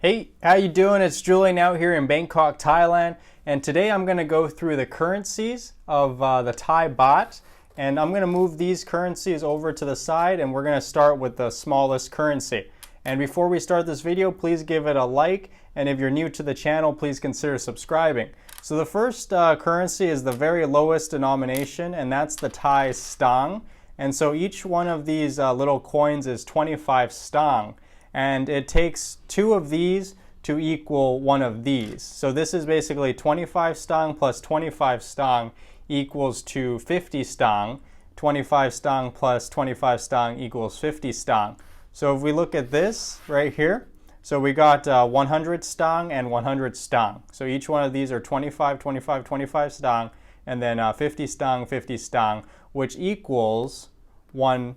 Hey, how you doing? It's Julian out here in Bangkok, Thailand, and today I'm going to go through the currencies of the Thai baht, and I'm going to move these currencies over to the side, and we're going to start with the smallest currency. And before we start this video, please give it a like, and if you're new to the channel, please consider subscribing. So the first currency is the very lowest denomination, and that's the Thai stang. And so each one of these little coins is 25 stang. And it takes two of these to equal one of these. So this is basically 25 stang plus 25 stang equals to 50 stang. 25 stang plus 25 stang equals 50 stang. So if we look at this right here, so we got 100 stang and 100 stang. So each one of these are 25, 25, 25 stang, and then 50 stang, 50 stang, which equals one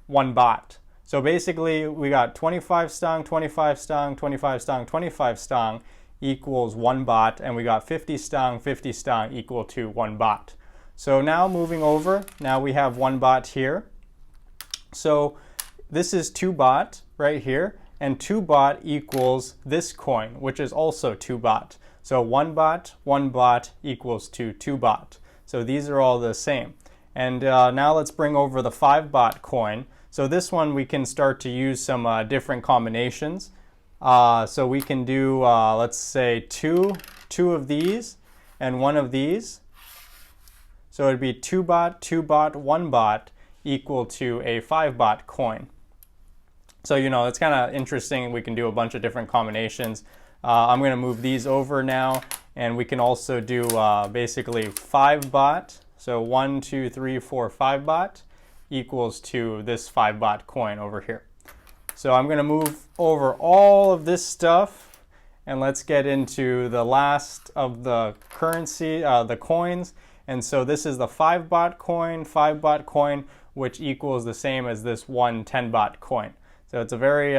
baht. So basically, we got 25 stang, 25 stang, 25 stang, 25 stang equals 1 baht, and we got 50 stang, 50 stang equal to 1 baht. So now moving over, now we have 1 baht here. So this is 2 baht right here, and 2 baht equals this coin, which is also 2 baht. So 1 baht equals to 2 baht. So these are all the same. And now let's bring over the 5 baht coin. So this one we can start to use some different combinations. So we can do, let's say, two of these and one of these. So it'd be 2 baht, 1 baht equal to a 5 baht coin. So, you know, it's kind of interesting. We can do a bunch of different combinations. I'm going to move these over now, and we can also do basically 5 baht. So 1, 2, 3, 4, 5 baht equals to this 5 baht coin over here. So I'm going to move over all of this stuff, and let's get into the last of the currency, the coins. And so this is the 5 baht coin, which equals the same as this 1 10 baht coin. So it's a very,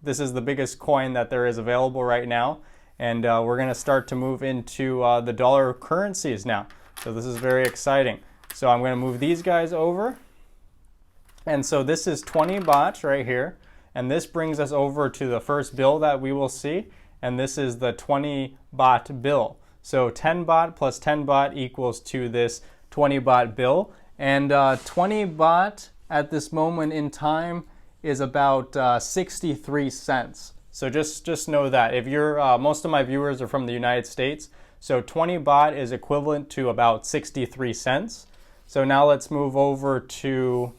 this is the biggest coin that there is available right now. And we're going to start to move into the dollar currencies now. So this is very exciting. So I'm going to move these guys over. And so this is 20 baht right here. And this brings us over to the first bill that we will see. And this is the 20 baht bill. So 10 baht plus 10 baht equals to this 20 baht bill. And 20 baht at this moment in time is about 63 cents. So just know that. If you're, most of my viewers are from the United States. So 20 baht is equivalent to about 63 cents. So now let's move over to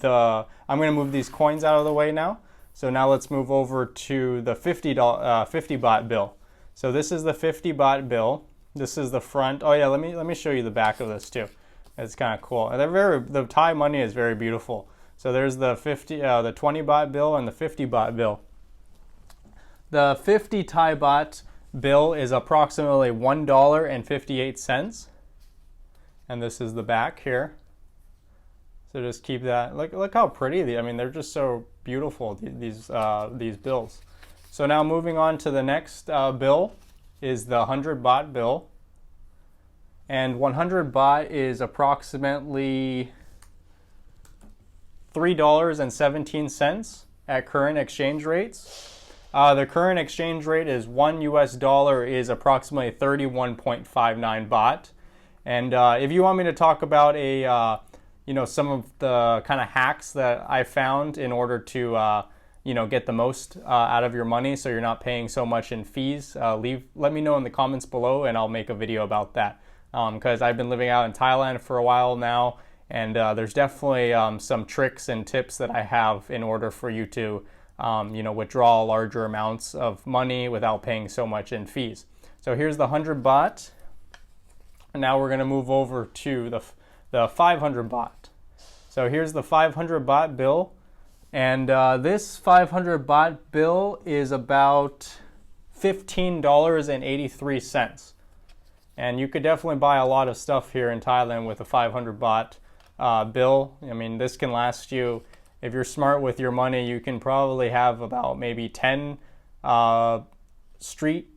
I'm going to move these coins out of the way now. So now let's move over to the 50 baht bill. So this is the 50 baht bill. This is the front. Oh yeah, let me show you the back of this too. It's kind of cool. The Thai money is very beautiful. So there's the 20 baht bill and the 50 baht bill. The 50 Thai baht bill is approximately $1.58. And this is the back here. So just keep that. Look how pretty I mean, they're just so beautiful, these bills. So now moving on to the next bill is the 100 baht bill. And 100 baht is approximately $3.17 at current exchange rates. The current exchange rate is $1 is approximately 31.59 baht. And if you want me to talk about some of the kind of hacks that I found in order to, get the most out of your money so you're not paying so much in fees, let me know in the comments below and I'll make a video about that. Because I've been living out in Thailand for a while now, and there's definitely some tricks and tips that I have in order for you to, withdraw larger amounts of money without paying so much in fees. So here's the 100 baht. And now we're going to move over to the 500 baht. So here's the 500 baht bill, and this 500 baht bill is about $15.83. And you could definitely buy a lot of stuff here in Thailand with a 500 baht bill. I mean, this can last you, if you're smart with your money, you can probably have about maybe 10 street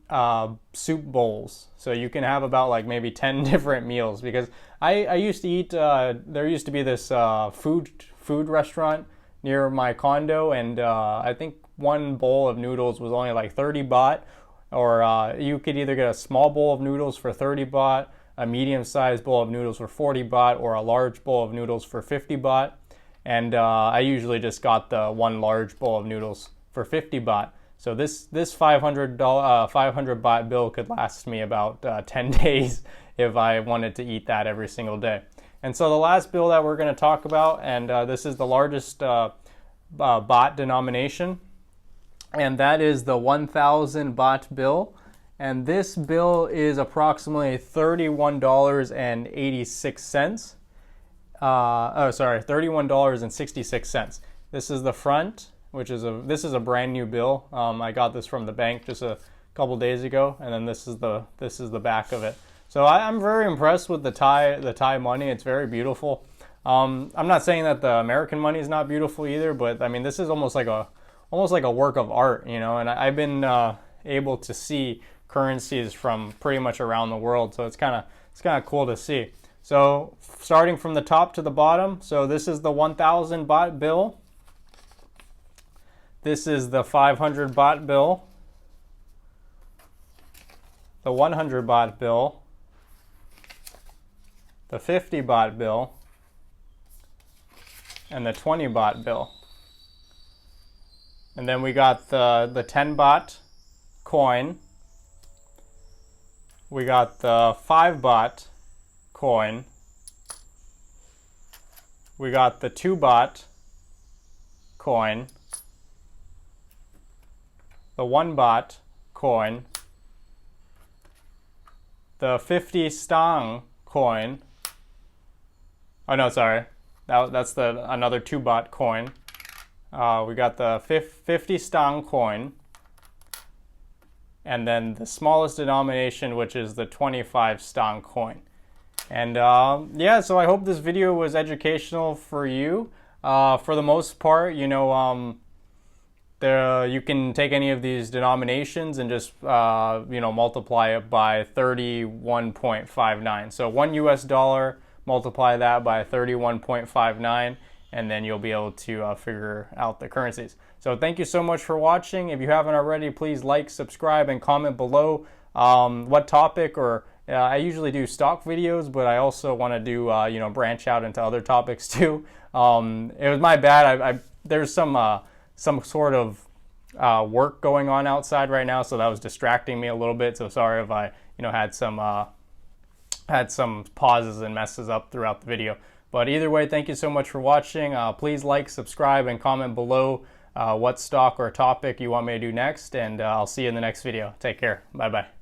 soup bowls. So you can have about like maybe 10 different meals, because I used to eat, there used to be this food restaurant near my condo, and I think one bowl of noodles was only like 30 baht, or you could either get a small bowl of noodles for 30 baht, a medium-sized bowl of noodles for 40 baht, or a large bowl of noodles for 50 baht. And I usually just got the one large bowl of noodles for 50 baht. So this 500 baht bill could last me about 10 days if I wanted to eat that every single day. And so the last bill that we're going to talk about, and this is the largest baht denomination, and that is the 1,000 baht bill. And this bill is approximately $31.86. $31.66. This is the front, this is a brand new bill. I got this from the bank just a couple days ago, and then this is the back of it. So I'm very impressed with the Thai money. It's very beautiful. I'm not saying that the American money is not beautiful either, but I mean, this is almost like a work of art, you know. And I've been able to see currencies from pretty much around the world, so it's kind of cool to see. So starting from the top to the bottom, so this is the 1,000 baht bill. This is the 500 baht bill, the 100 baht bill, the 50 baht bill, and the 20 baht bill. And then we got the 10 baht coin. We got the 5 baht coin. We got the 2 baht coin, the 1 baht coin, the 50 stang coin. Oh no, sorry, that's another 2 baht coin. We got the 50 stang coin, and then the smallest denomination, which is the 25 stang coin. And yeah, so I hope this video was educational for you. For the most part, you know, you can take any of these denominations and just you know, multiply it by 31.59. So $1 multiply that by 31.59, and then you'll be able to figure out the currencies. So thank you so much for watching. If you haven't already, please like, subscribe, and comment below what topic, or I usually do stock videos, but I also want to do you know, branch out into other topics too. It was my bad. There's some sort of work going on outside right now, so that was distracting me a little bit. So sorry if I, you know, had some pauses and messes up throughout the video. But either way, thank you so much for watching. Please like, subscribe, and comment below what stock or topic you want me to do next, and I'll see you in the next video. Take care. Bye bye.